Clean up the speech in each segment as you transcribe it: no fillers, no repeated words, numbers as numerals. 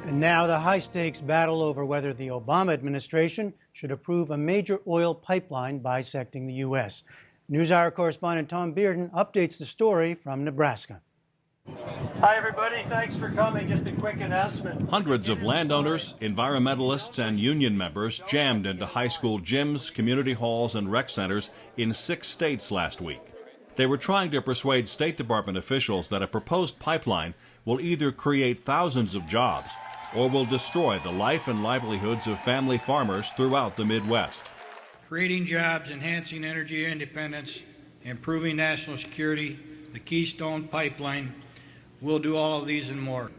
And now the high-stakes battle over whether the Obama administration should approve a major oil pipeline bisecting the U.S. NewsHour correspondent Tom Bearden updates the story from Nebraska. Hi, everybody. Thanks for coming. Just a quick announcement. Hundreds of landowners, environmentalists, and union members jammed into high school gyms, community halls, and rec centers in 6 states last week. They were trying to persuade State Department officials that a proposed pipeline will either create thousands of jobs or will destroy the life and livelihoods of family farmers throughout the Midwest. Creating jobs, enhancing energy independence, improving national security, the Keystone Pipeline will do all of these and more.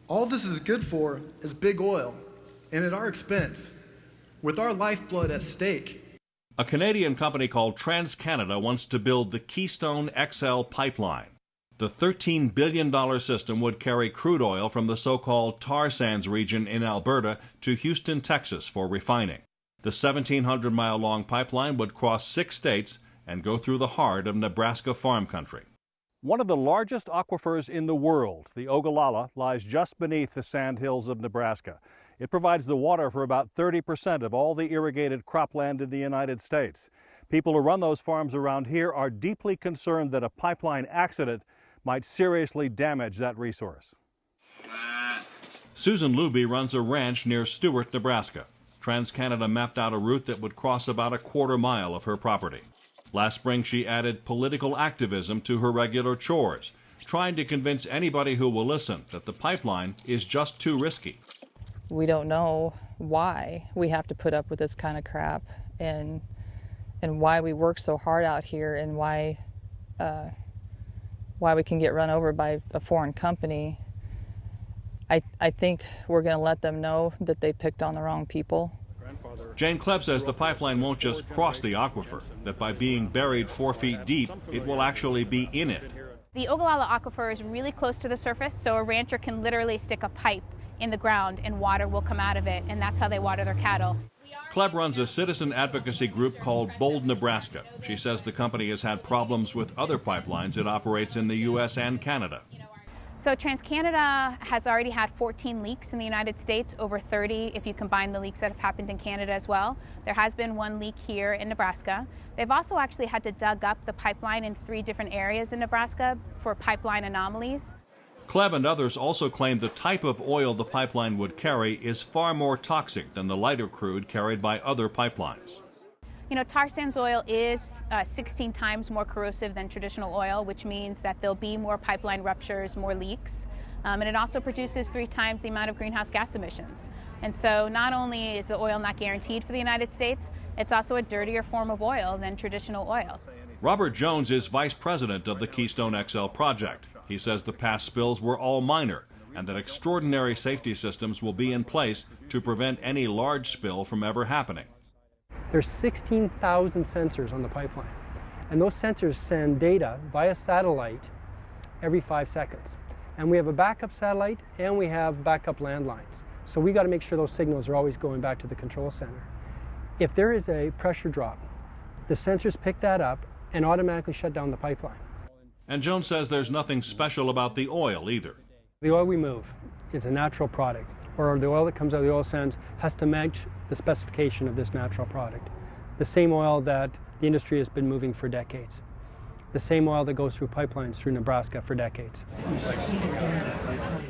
All this is good for is big oil, and at our expense, with our lifeblood at stake. A Canadian company called TransCanada wants to build the Keystone XL pipeline. The $13 billion system would carry crude oil from the so-called tar sands region in Alberta to Houston, Texas for refining. The 1,700-mile-long pipeline would cross 6 states and go through the heart of Nebraska farm country. One of the largest aquifers in the world, the Ogallala, lies just beneath the sandhills of Nebraska. It provides the water for about 30% of all the irrigated cropland in the United States. People who run those farms around here are deeply concerned that a pipeline accident might seriously damage that resource. Susan Luebbe runs a ranch near Stewart, Nebraska. TransCanada mapped out a route that would cross about a quarter mile of her property. Last spring, she added political activism to her regular chores, trying to convince anybody who will listen that the pipeline is just too risky. We don't know why we have to put up with this kind of crap and why we work so hard out here and why we can get run over by a foreign company. I think we're going to let them know that they picked on the wrong people. Jane Klebb says the pipeline won't just cross the aquifer, that by being buried 4 feet deep, it will actually be in it. The Ogallala aquifer is really close to the surface, so a rancher can literally stick a pipe in the ground and water will come out of it, and that's how they water their cattle. Klebb runs a citizen advocacy group called Bold Nebraska. She says the company has had problems with other pipelines it operates in the U.S. and Canada. So TransCanada has already had 14 leaks in the United States, over 30 if you combine the leaks that have happened in Canada as well. There has been 1 leak here in Nebraska. They've also actually had to dug up the pipeline in 3 different areas in Nebraska for pipeline anomalies. Klebb and others also claim the type of oil the pipeline would carry is far more toxic than the lighter crude carried by other pipelines. You know, tar sands oil is 16 times more corrosive than traditional oil, which means that there'll be more pipeline ruptures, more leaks. And it also produces 3 times the amount of greenhouse gas emissions. And so not only is the oil not guaranteed for the United States, it's also a dirtier form of oil than traditional oil. Robert Jones is vice president of the Keystone XL project. He says the past spills were all minor and that extraordinary safety systems will be in place to prevent any large spill from ever happening. There's 16,000 sensors on the pipeline, and those sensors send data via satellite every 5 seconds. And we have a backup satellite and we have backup landlines. So we got to make sure those signals are always going back to the control center. If there is a pressure drop, the sensors pick that up and automatically shut down the pipeline. And Jones says there's nothing special about the oil either. The oil we move is a natural product, or the oil that comes out of the oil sands has to match the specification of this natural product. The same oil that the industry has been moving for decades. The same oil that goes through pipelines through Nebraska for decades.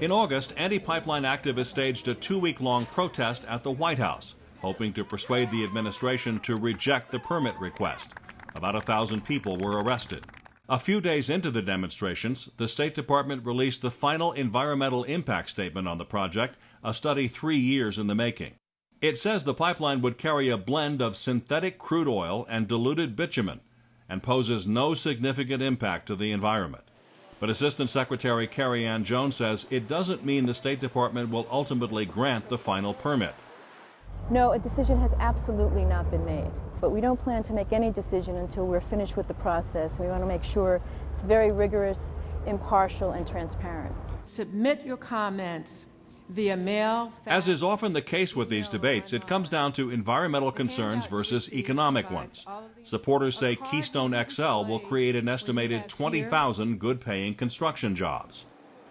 In August, anti-pipeline activists staged a 2-week-long protest at the White House, hoping to persuade the administration to reject the permit request. About 1,000 people were arrested. A few days into the demonstrations, the State Department released the final environmental impact statement on the project, a study 3 years in the making. It says the pipeline would carry a blend of synthetic crude oil and diluted bitumen and poses no significant impact to the environment. But Assistant Secretary Kerri-Ann Jones says it doesn't mean the State Department will ultimately grant the final permit. No, a decision has absolutely not been made. But we don't plan to make any decision until we're finished with the process. We want to make sure it's very rigorous, impartial, and transparent. Submit your comments via mail. As is often the case with these debates, it comes down to environmental concerns versus economic ones. Supporters say Keystone XL will create an estimated 20,000 good-paying construction jobs.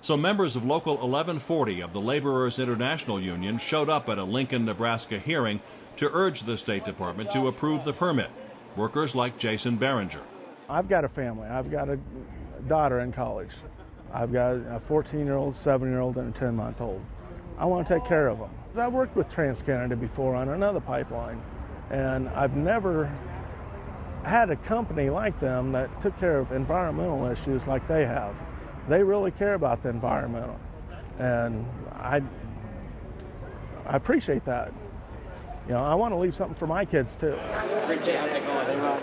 So members of Local 1140 of the Laborers International Union showed up at a Lincoln, Nebraska hearing to urge the State Department to approve the permit. Workers like Jason Berringer. I've got a family. I've got a daughter in college. I've got a 14-year-old, 7-year-old, and a 10-month-old. I want to take care of them. I've worked with TransCanada before on another pipeline, and I've never had a company like them that took care of environmental issues like they have. They really care about the environmental, and I appreciate that. You know, I want to leave something for my kids too.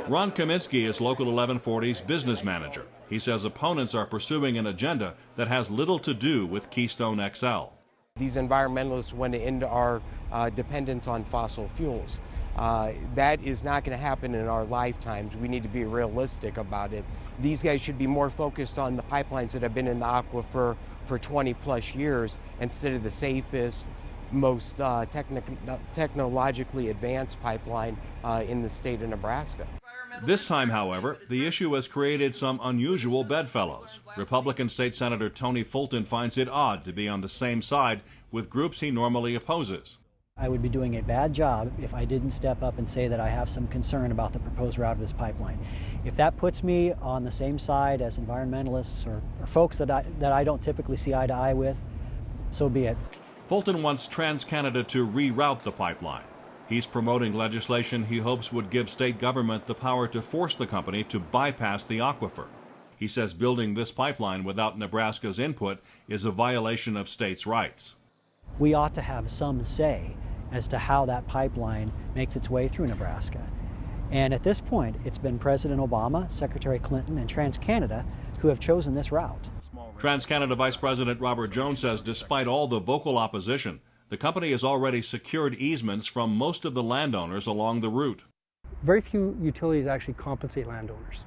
Ron Kaminsky is Local 1140's business manager. He says opponents are pursuing an agenda that has little to do with Keystone XL. These environmentalists want to end our dependence on fossil fuels. That is not going to happen in our lifetimes. We need to be realistic about it. These guys should be more focused on the pipelines that have been in the aquifer for 20 plus years instead of the safest, most technologically advanced pipeline in the state of Nebraska. This time, however, the issue has created some unusual bedfellows. Republican State Senator Tony Fulton finds it odd to be on the same side with groups he normally opposes. I would be doing a bad job if I didn't step up and say that I have some concern about the proposed route of this pipeline. If that puts me on the same side as environmentalists or folks that I don't typically see eye to eye with, so be it. Fulton wants TransCanada to reroute the pipeline. He's promoting legislation he hopes would give state government the power to force the company to bypass the aquifer. He says building this pipeline without Nebraska's input is a violation of states' rights. We ought to have some say as to how that pipeline makes its way through Nebraska. And at this point, it's been President Obama, Secretary Clinton, and TransCanada who have chosen this route. TransCanada Vice President Robert Jones says despite all the vocal opposition, the company has already secured easements from most of the landowners along the route. Very few utilities actually compensate landowners.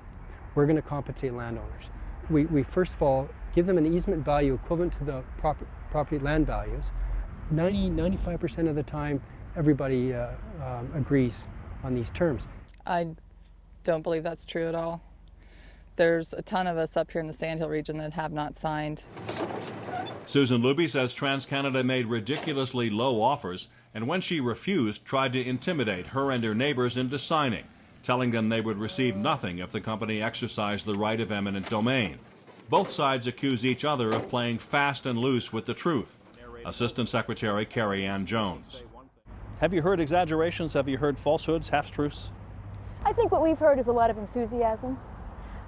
We're going to compensate landowners. We first of all give them an easement value equivalent to the property land values. 95% of the time, everybody agrees on these terms. I don't believe that's true at all. There's a ton of us up here in the Sandhill region that have not signed. Susan Luebbe says TransCanada made ridiculously low offers, and when she refused, tried to intimidate her and her neighbors into signing, telling them they would receive nothing if the company exercised the right of eminent domain. Both sides accuse each other of playing fast and loose with the truth. Assistant Secretary Kerri-Ann Jones. Have you heard exaggerations? Have you heard falsehoods, half-truths? I think what we've heard is a lot of enthusiasm.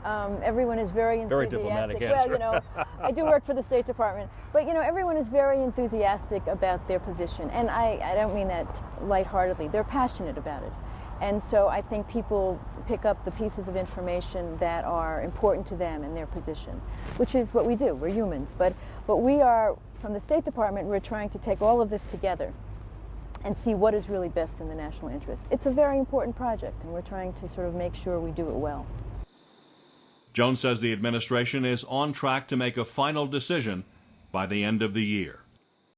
Everyone is very enthusiastic. Very diplomatic answer. Well, you know, I do work for the State Department, but you know, everyone is very enthusiastic about their position, and I don't mean that lightheartedly. They're passionate about it, and so I think people pick up the pieces of information that are important to them in their position, which is what we do. We're humans, but we are, from the State Department, we're trying to take all of this together and see what is really best in the national interest. It's a very important project, and we're trying to sort of make sure we do it well. Jones says the administration is on track to make a final decision by the end of the year.